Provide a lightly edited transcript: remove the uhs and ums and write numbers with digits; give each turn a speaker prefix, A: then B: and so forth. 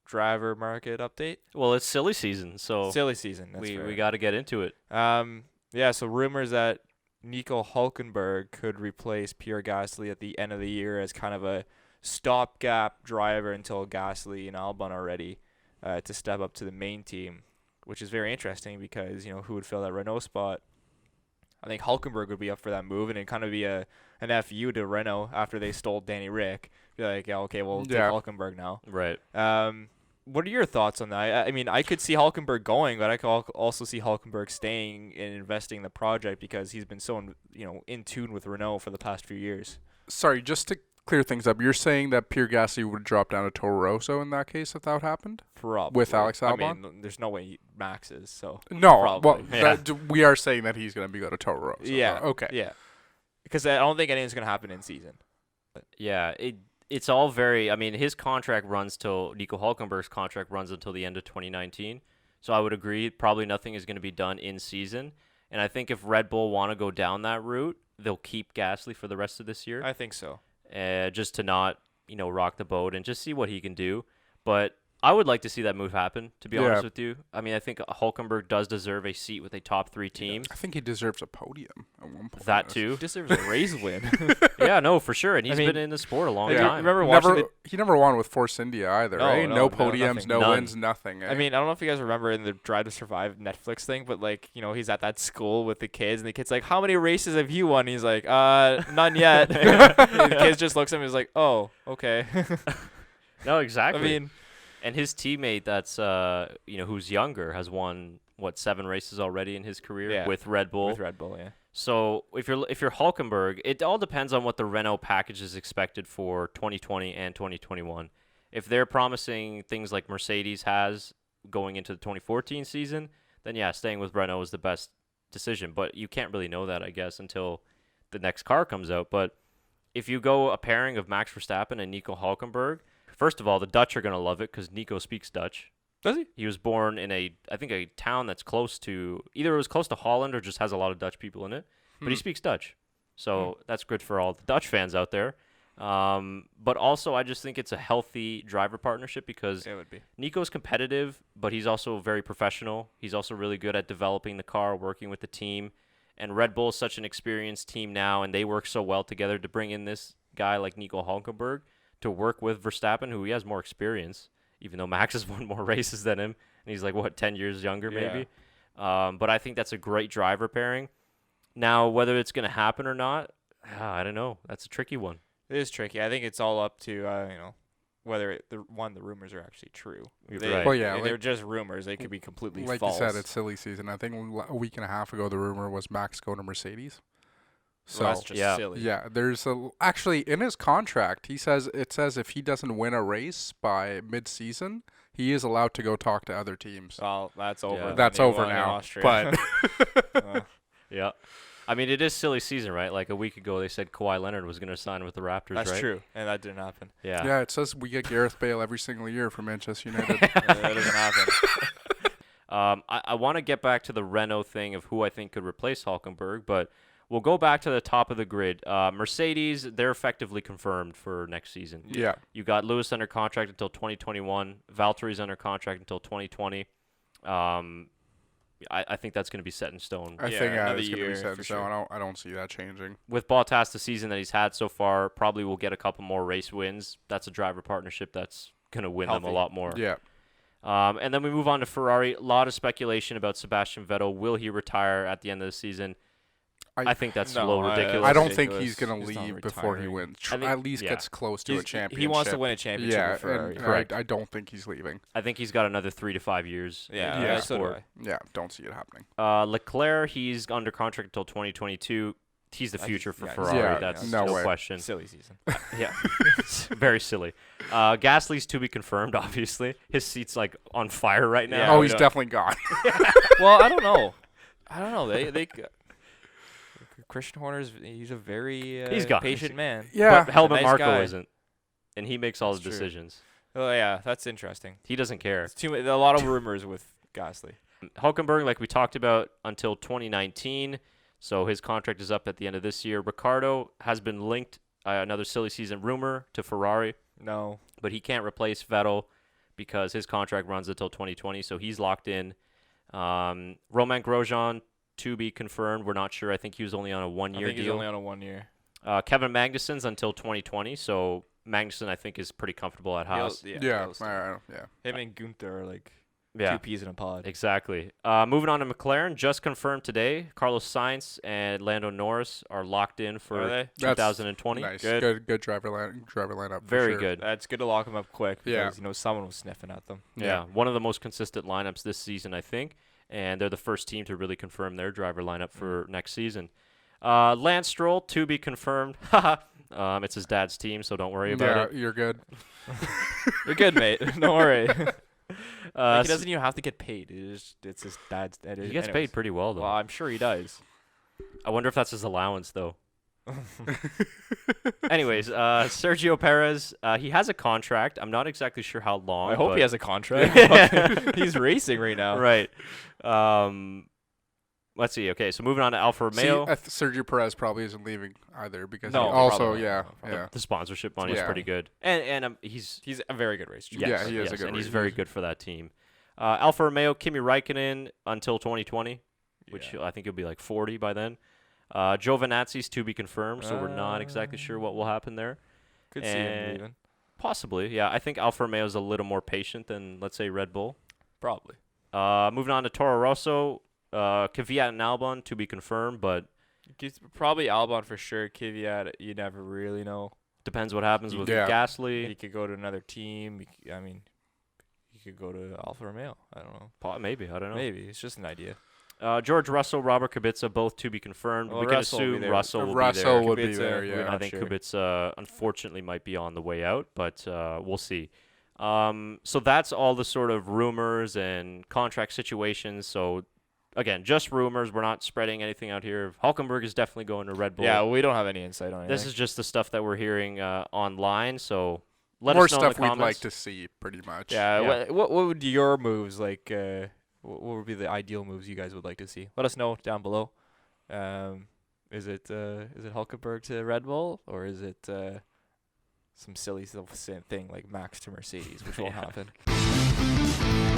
A: driver market update.
B: Well, it's silly season, so
A: Silly season. That's
B: we
A: right.
B: got to get into it.
A: Yeah. So rumors that Nico Hulkenberg could replace Pierre Gasly at the end of the year as kind of a stopgap driver until Gasly and Albon are ready to step up to the main team, which is very interesting because who would fill that Renault spot? I think Hulkenberg would be up for that move, and it'd kind of be an FU to Renault after they stole Danny Rick. Be like, yeah, okay, we'll take Hulkenberg now.
B: Right.
A: What are your thoughts on that? I mean, I could see Hulkenberg going, but I could also see Hulkenberg staying and investing in the project because he's been so in tune with Renault for the past few years.
C: Sorry, just to clear things up, you're saying that Pierre Gasly would drop down to Toro Rosso in that case if that happened?
A: Probably.
C: With Alex Albon?
A: I mean, there's no way Max is, so.
C: No,
A: probably.
C: we are saying that he's going to go to Toro Rosso.
A: Yeah.
C: Okay.
A: Yeah. Because I don't think anything's going to happen in season.
B: Yeah, it's all very. I mean, his contract runs till Nico Hulkenberg's contract runs until the end of 2019. So I would agree, probably nothing is going to be done in season. And I think if Red Bull want to go down that route, they'll keep Gasly for the rest of this year.
A: I think so.
B: Just to not, rock the boat and just see what he can do. But I would like to see that move happen, to be honest with you. I mean, I think Hulkenberg does deserve a seat with a top 3 team.
C: I think he deserves a podium at one point.
B: That too.
A: He deserves a race win.
B: Yeah, no, for sure. And he's been in the sport a long time.
A: Remember watching
C: he never won with Force India either, right? No podiums, no wins, nothing.
A: I mean, I don't know if you guys remember in the Drive to Survive Netflix thing, but he's at that school with the kids, and the kid's like, "How many races have you won?" He's like, none yet." The kid just looks at him and is like, "Oh, okay."
B: No, exactly.
A: I mean,
B: and his teammate that's who's younger has won 7 races already in his career with Red Bull.
A: With Red Bull, yeah.
B: So if you're Hulkenberg, it all depends on what the Renault package is expected for 2020 and 2021. If they're promising things like Mercedes has going into the 2014 season, then yeah, staying with Renault is the best decision. But you can't really know that, I guess, until the next car comes out. But if you go a pairing of Max Verstappen and Nico Hulkenberg, first of all, the Dutch are going to love it because Nico speaks Dutch.
A: Does he?
B: He was born in a town that's close to, either it was close to Holland or just has a lot of Dutch people in it. But he speaks Dutch. So that's good for all the Dutch fans out there. But also, I just think it's a healthy driver partnership because
A: it would be.
B: Nico's competitive, but he's also very professional. He's also really good at developing the car, working with the team. And Red Bull is such an experienced team now, and they work so well together to bring in this guy like Nico Hulkenberg to work with Verstappen, who he has more experience, even though Max has won more races than him, and he's 10 years younger maybe. But I think that's a great driver pairing. Now, whether it's going to happen or not, I don't know. That's a tricky one.
A: It is tricky. I think it's all up to whether the rumors are actually true.
B: Right.
C: Well, yeah,
A: they're just rumors. They could be completely
C: like
A: false.
C: you said, it's silly season. I think a week and a half ago, the rumor was Max going to Mercedes. So
A: that's just silly.
C: Yeah, there's actually in his contract, it says if he doesn't win a race by mid-season, he is allowed to go talk to other teams.
A: Well, that's over.
B: Yeah.
C: That's over now. But
B: yeah. I mean, it is silly season, right? Like a week ago, they said Kawhi Leonard was going to sign with the Raptors, right?
A: That's true, and that didn't happen.
B: Yeah.
C: Yeah, it says we get Gareth Bale every single year for Manchester United.
A: That doesn't happen.
B: I want to get back to the Renault thing of who I think could replace Hulkenberg, but we'll go back to the top of the grid. Mercedes, they're effectively confirmed for next season.
C: Yeah.
B: You got Lewis under contract until 2021. Valtteri's under contract until 2020. I think that's going to be set in stone.
C: I think it's going to be set in stone. I don't see that changing.
B: With Bottas, the season that he's had so far, probably will get a couple more race wins. That's a driver partnership that's going to win them a lot more.
C: Yeah.
B: And then we move on to Ferrari. A lot of speculation about Sebastian Vettel. Will he retire at the end of the season? I think that's a little ridiculous.
C: I don't think he's going to leave before he wins. At least
B: yeah.
C: gets close to a championship.
A: He wants to win a championship with Ferrari.
C: Correct. I don't think he's leaving.
B: I think he's got another 3 to 5 years.
A: Yeah, so do I.
C: Yeah, don't see it happening.
B: Leclerc, he's under contract until 2022. He's the future for Ferrari.
C: Yeah,
B: that's
C: no way.
B: question.
A: Silly season.
B: Yeah, very silly. Gasly's to be confirmed, obviously. His seat's on fire right now.
C: Yeah, he's definitely gone.
A: Well, I don't know. They Christian Horner's he's a very patient man.
C: Yeah,
B: but Helmut
A: nice
B: Marko
A: guy.
B: isn't, and he makes all
A: That's
B: the
A: true.
B: decisions.
A: Oh yeah, that's interesting.
B: He doesn't care.
A: It's a lot of rumors with Gasly.
B: Hulkenberg, like we talked about, until 2019. So his contract is up at the end of this year. Ricciardo has been linked, another silly season rumor, to Ferrari.
A: No.
B: But he can't replace Vettel because his contract runs until 2020, so he's locked in. Romain Grosjean to be confirmed. We're not sure. I think he was only on a 1 year deal.
A: He's only on a 1 year.
B: Kevin Magnussen's until 2020, so Magnussen I think is pretty comfortable at Haas.
C: Yeah.
A: Him and Gunther are like
B: Yeah,
A: two peas in a pod.
B: exactly. Moving on to McLaren, just confirmed today. Carlos Sainz and Lando Norris are locked in
A: Are
B: for
A: they?
B: 2020.
C: Nice.
A: Good.
C: Good driver lineup. for
B: Very
C: sure.
B: good.
A: That's good to lock them up quick
C: Yeah.
A: because someone was sniffing at them.
B: Yeah, one of the most consistent lineups this season, I think, and they're the first team to really confirm their driver lineup for next season. Lance Stroll to be confirmed. It's his dad's team, so don't worry about it.
C: You're good.
A: You're good, mate. Don't worry.
B: Uh,
A: He doesn't even have to get paid. It's his dad's.
B: he gets paid pretty well, though.
A: Well, I'm sure he does.
B: I wonder if that's his allowance, though. Anyways, Sergio Perez, he has a contract. I'm not exactly sure how long.
A: I hope
B: but-
A: he has a contract. He's racing right now.
B: Right. Let's see. Okay, so moving on to Alfa Romeo.
C: Sergio Perez probably isn't leaving either because
A: No,
C: he also
A: probably
C: yeah
A: not.
C: yeah
B: The sponsorship money is
C: Yeah.
B: pretty good, and he's
A: He's a very good racer.
B: yes,
C: Yeah, he is
B: yes,
C: a good
B: and he's
C: racer.
B: very good for that team. Alfa Romeo, Kimi Raikkonen until 2020, which
A: Yeah.
B: I think he'll be like 40 by then. Giovinazzi's to be confirmed, so we're not exactly sure what will happen there.
A: Could see him
B: And-
A: leaving.
B: Possibly, yeah. I think Alfa Romeo is a little more patient than, let's say, Red Bull.
A: Probably.
B: Moving on to Toro Rosso, Kvyat and Albon to be confirmed, but
A: Probably Albon for sure. Kvyat, you never really know.
B: depends what happens with
C: Yeah.
B: Gasly.
A: He could go to another team. He could go to Alfa Romeo. I don't know.
B: Maybe, I don't know.
A: Maybe it's just an idea.
B: George Russell, Robert Kubica, both to be confirmed.
A: Well,
B: we can
A: Russell will be
B: assume
A: there.
B: Russell will
C: Russell
B: be
C: would be
A: Kubica,
C: there.
A: we're
C: Yeah.
B: there. I
A: not
B: think
A: sure.
B: Kubica, unfortunately, might be on the way out, but we'll see. So that's all the sort of rumors and contract situations. So, again, just rumors. We're not spreading anything out here. Hulkenberg is definitely going to Red Bull.
A: Yeah, we don't have any insight on it.
B: This is just the stuff that we're hearing online. So let
C: More
B: us know in
C: stuff
B: the
C: we'd
B: comments.
C: like to see, pretty much.
A: Yeah.
B: Yeah.
A: What would your moves like? What would be the ideal moves you guys would like to see? Let us know down below. Is it Hulkenberg to Red Bull, or is it some silly thing like Max to Mercedes, which won't
B: Yeah.
A: happen?